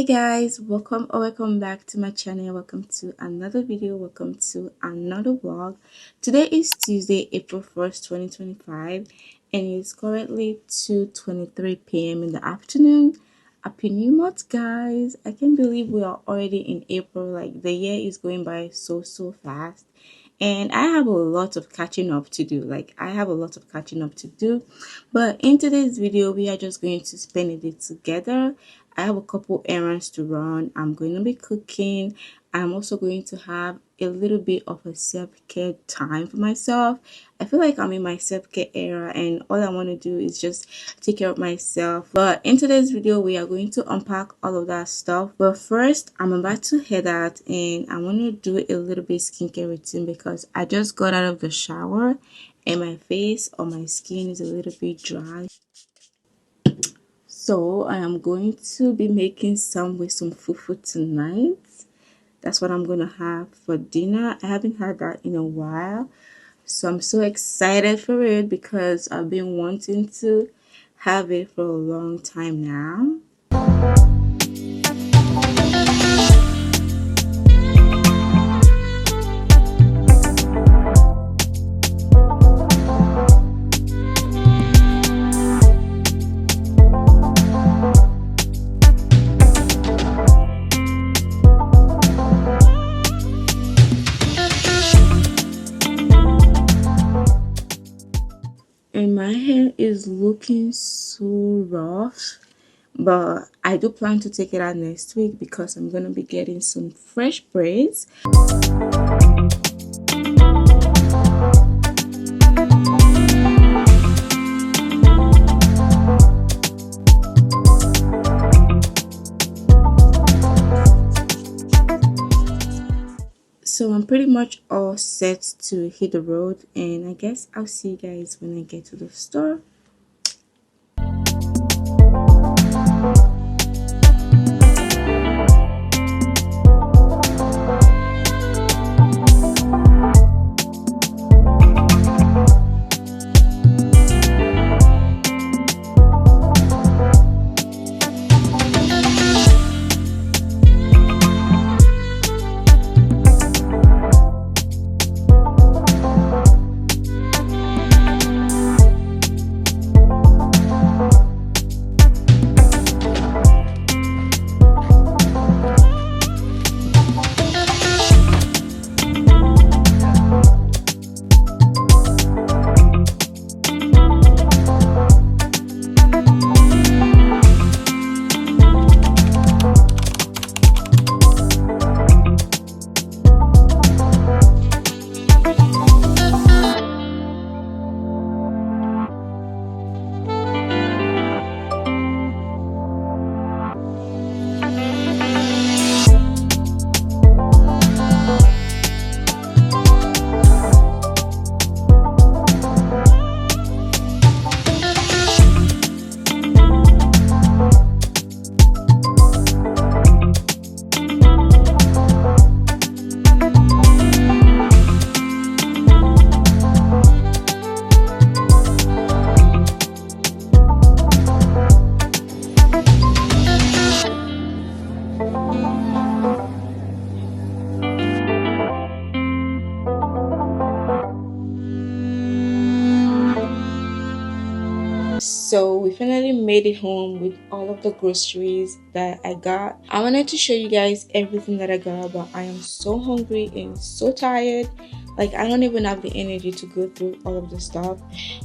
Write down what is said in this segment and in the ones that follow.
Hey guys, welcome back to my channel. Welcome to another video. Welcome to another vlog. Today is Tuesday, April 1st, 2025, and it's currently 2:23 p.m. in the afternoon. Happy New Month, guys. I can't believe we are already in April. Like, the year is going by so fast. And I have a lot of catching up to do. But in today's video, we are just going to spend a day together. I have a couple errands to run. I'm going to be cooking. I'm also going to have a little bit of a self-care time for myself. I feel like I'm in my self-care era and all I want to do is just take care of myself. But in today's video, we are going to unpack all of that stuff. But first, I'm about to head out and I want to do a little bit skincare routine because I just got out of the shower and my face or my skin is a little bit dry. So I am going to be making some fufu tonight. That's what I'm gonna have for dinner. I haven't had that in a while, so I'm so excited for it because I've been wanting to have it for a long time now. And my hair is looking so rough, but I do plan to take it out next week because I'm gonna be getting some fresh braids. So I'm pretty much all set to hit the road, and I guess I'll see you guys when I get to the store. So we finally made it home with all of the groceries that I got. I wanted to show you guys everything that I got, but I am so hungry and so tired. Like, I don't even have the energy to go through all of the stuff.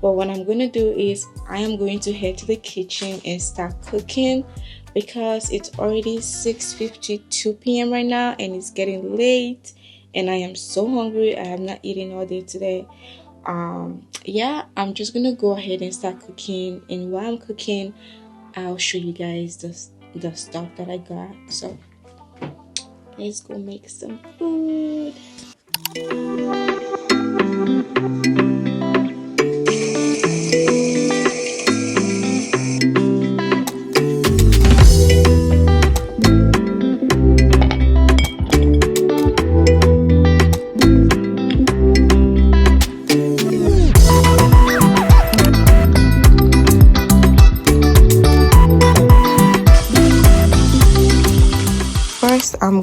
But what I'm going to do is I am going to head to the kitchen and start cooking because it's already 6:52 p.m. right now and it's getting late and I am so hungry. I have not eaten all day today. Yeah, I'm just gonna go ahead and start cooking, and while I'm cooking I'll show you guys the stuff that I got. So let's go make some food.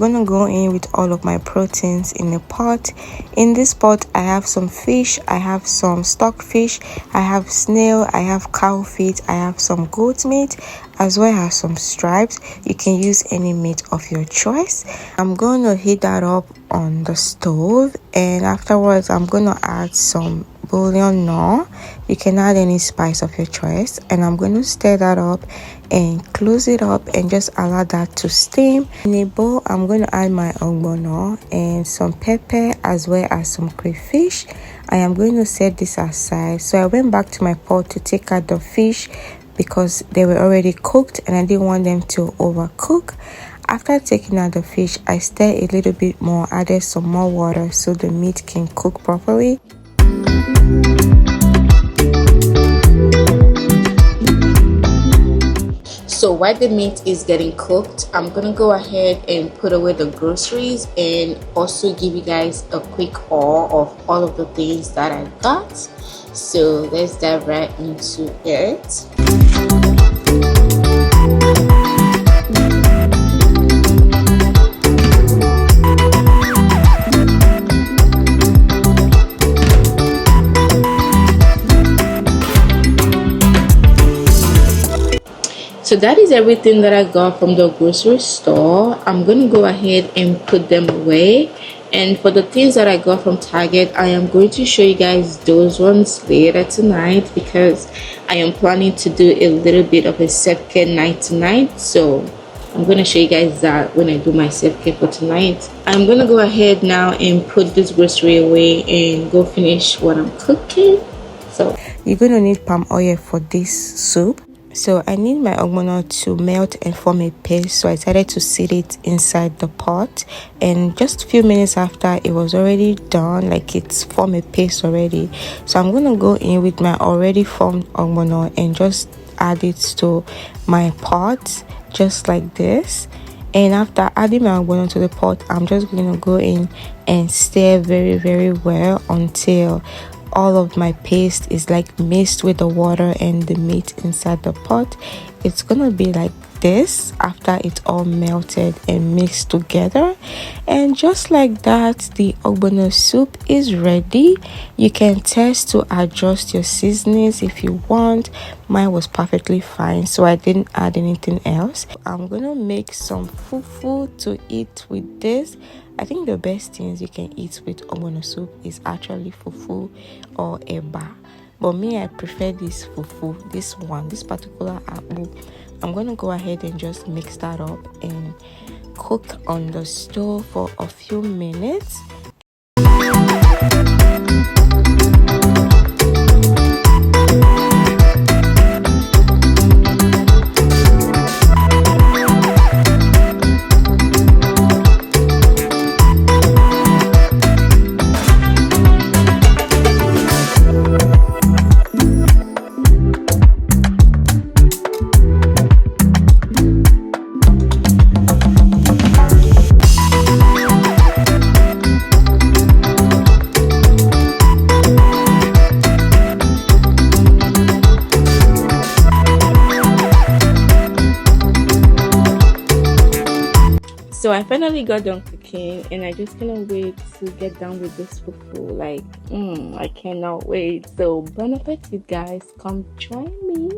gonna go in with all of my proteins in a pot. In this pot, I have some fish, I have some stockfish, I have snail, I have cow feet, I have some goat meat, as well as some stripes. You can use any meat of your choice. I'm gonna heat that up on the stove, and afterwards I'm gonna add some bouillon. No, you can add any spice of your choice, and I'm going to stir that up and close it up and just allow that to steam. In a bowl, I'm going to add my ogbono and some pepper as well as some crayfish. I am going to set this aside. So I went back to my pot to take out the fish because they were already cooked and I didn't want them to overcook. After taking out the fish, I stirred a little bit more, added some more water so the meat can cook properly. So while the meat is getting cooked, I'm gonna go ahead and put away the groceries and also give you guys a quick haul of all of the things that I got. So let's dive right into it. So that is everything that I got from the grocery store. I'm gonna go ahead and put them away. And for the things that I got from Target, I am going to show you guys those ones later tonight because I am planning to do a little bit of a self-care night tonight. So I'm gonna show you guys that when I do my self-care for tonight. I'm gonna go ahead now and put this grocery away and go finish what I'm cooking. So you're gonna need palm oil for this soup. So I need my ogbono to melt and form a paste, so I decided to sit it inside the pot, and just a few minutes after it was already done, like it's formed a paste already. So I'm gonna go in with my already formed ogbono and just add it to my pot just like this. And after adding my ogbono to the pot, I'm just gonna go in and stir very well until all of my paste is like mixed with the water and the meat inside the pot. It's gonna be like this after it's all melted and mixed together, and just like that the ogbono soup is ready. You can test to adjust your seasonings if you want. Mine was perfectly fine, so I didn't add anything else. I'm gonna make some fufu to eat with this. I think the best things you can eat with ogbono soup is actually fufu or eba. But me, I prefer this fufu, this particular apple. I'm going to go ahead and just mix that up and cook on the stove for a few minutes. So I finally got done cooking and I just cannot wait to get done with this fufu. Like, I cannot wait. So bon appetit, guys. Come join me.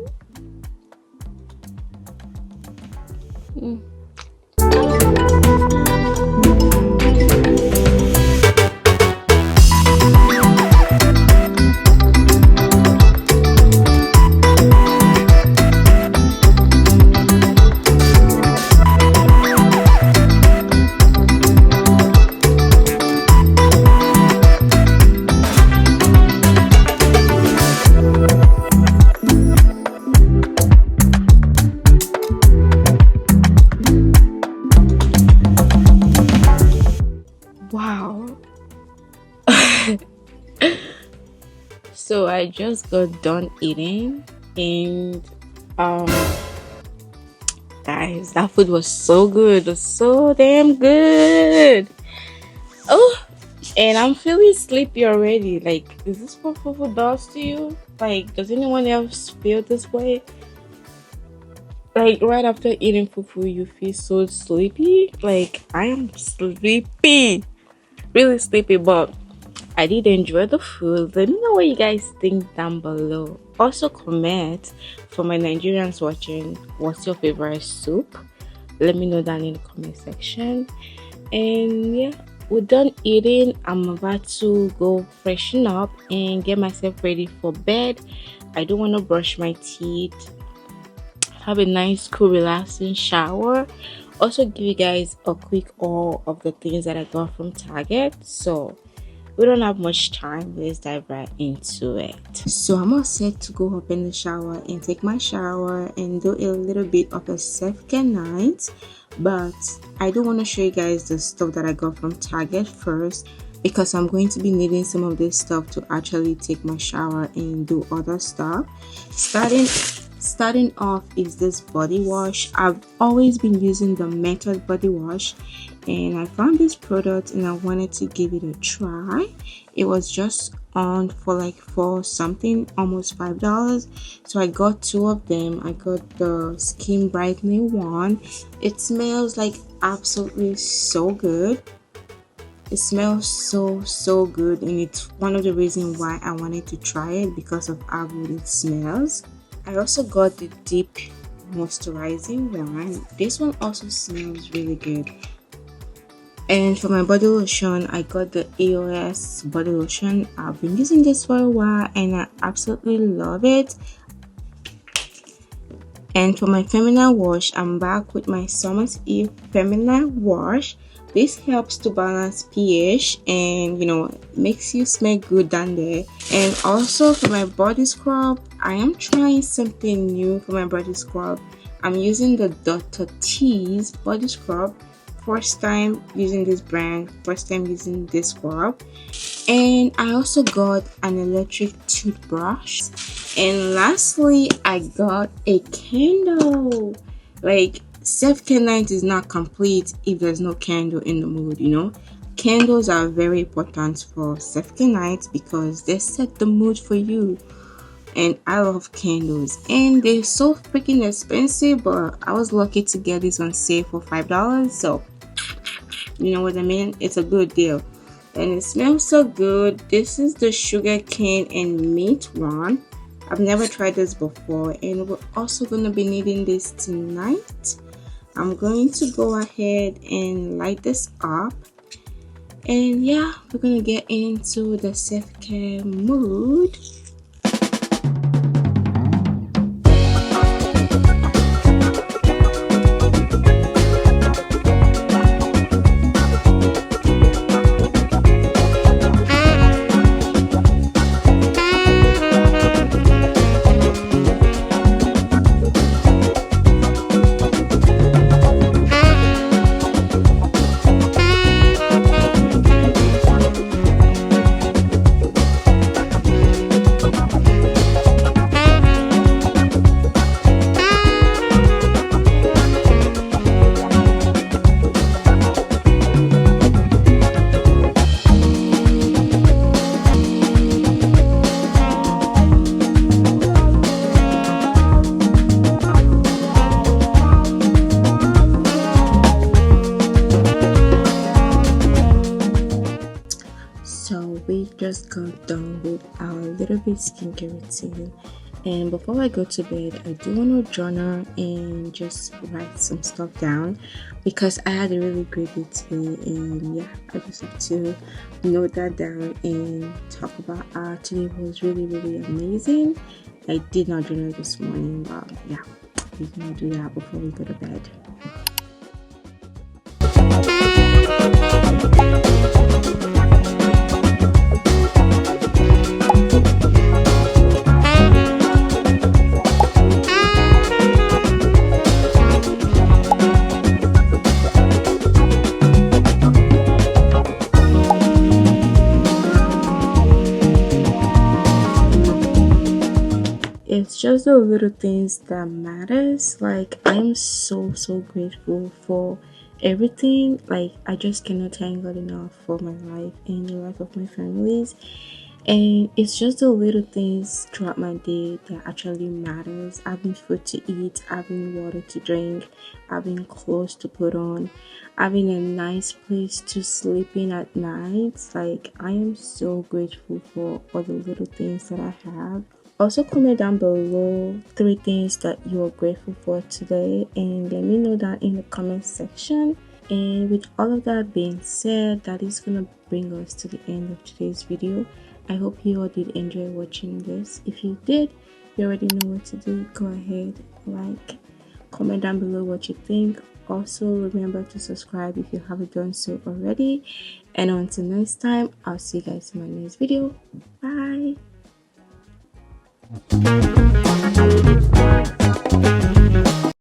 Wow. So I just got done eating, and guys, that food was so good. It was so damn good. Oh, and I'm feeling sleepy already. Like, is this what fufu does to you? Like, does anyone else feel this way? Like right after eating fufu, you feel so sleepy. Like I am sleepy, really sleepy. But I did enjoy the food. Let me know what you guys think down below. Also comment for my Nigerians watching. What's your favorite soup? Let me know down in the comment section. And yeah, we're done eating. I'm about to go freshen up and get myself ready for bed. I don't want to brush my teeth, have a nice cool relaxing shower, also give you guys a quick haul of the things that I got from Target. So we don't have much time, let's dive right into it. So I'm all set to go up in the shower and take my shower and do a little bit of a self-care night, but I do want to show you guys the stuff that I got from Target first, because I'm going to be needing some of this stuff to actually take my shower and do other stuff. Starting off is this body wash. I've always been using the Method body wash, and I found this product and I wanted to give it a try. It was just on for like for something, almost $5. So I got two of them. I got the skin brightening one. It smells like absolutely so good. It smells so good, and it's one of the reasons why I wanted to try it, because of how good it smells. I also got the deep moisturizing one. This one also smells really good. And for my body lotion, I got the EOS body lotion. I've been using this for a while and I absolutely love it. And for my feminine wash, I'm back with my Summer's Eve feminine wash. This helps to balance pH and makes you smell good down there. And also for my body scrub, I am trying something new for my body scrub. I'm using the Dr. T's body scrub. First time using this brand, first time using this scrub. And I also got an electric toothbrush. And lastly, I got a candle. Like, self-care night is not complete if there's no candle in the mood. Candles are very important for self-care nights because they set the mood for you. And I love candles, and they're so freaking expensive, but I was lucky to get this on sale for $5. So you know what I mean, it's a good deal. And it smells so good. This is the sugar cane and mint one. I've never tried this before, and we're also going to be needing this tonight. I'm going to go ahead and light this up, and yeah, we're going to get into the self-care mood. We just got done with our little bit skincare routine, and before I go to bed, I do want to journal and just write some stuff down, because I had a really great day today, and yeah, I just have to note that down and talk about how today was really amazing. I did not journal this morning, but yeah, we're gonna do that before we go to bed. It's just the little things that matters. Like, I'm so grateful for everything. Like, I just cannot thank God enough for my life and the life of my families. And it's just the little things throughout my day that actually matters. Having food to eat, having water to drink, having clothes to put on, having a nice place to sleep in at night. Like, I am so grateful for all the little things that I have. Also, comment down below 3 things that you are grateful for today, and let me know that in the comment section. And with all of that being said, that is gonna bring us to the end of today's video. I hope you all did enjoy watching this. If you did, you already know what to do. Go ahead, like, comment down below what you think. Also, remember to subscribe if you haven't done so already. And until next time, I'll see you guys in my next video. Bye.